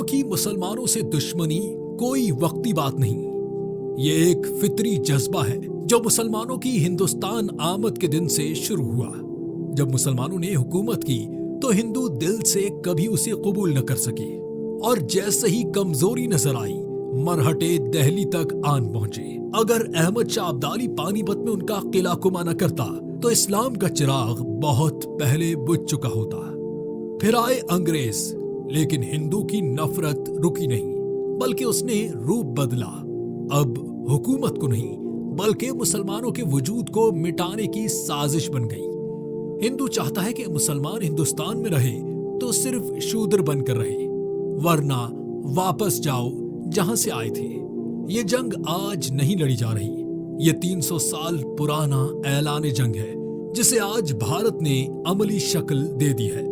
हिंदुओं की मुसलमानों से दुश्मनी कोई वक्ती बात नहीं, ये एक फितरी जज्बा है जो मुसलमानों की हिंदुस्तान आमद के दिन से शुरू हुआ। जब मुसलमानों ने हुकूमत की तो हिंदू दिल से कभी उसे कबूल न कर सके, और जैसे ही कमजोरी नजर आई मरहटे दिल्ली तक आन पहुंचे। अगर अहमद शाह अब्दाली पानीपत में उनका किला कुमा न करता तो इस्लाम का चिराग बहुत पहले बुझ चुका होता। फिर आए अंग्रेज, लेकिन हिंदू की नफरत रुकी नहीं, बल्कि उसने रूप बदला। अब हुकूमत को नहीं बल्कि मुसलमानों के वजूद को मिटाने की साजिश बन गई। हिंदू चाहता है कि मुसलमान हिंदुस्तान में रहे तो सिर्फ शूद्र बनकर रहे, वरना वापस जाओ जहां से आए थे। ये जंग आज नहीं लड़ी जा रही, ये 300 साल पुराना ऐलान जंग है जिसे आज भारत ने अमली शक्ल दे दी है।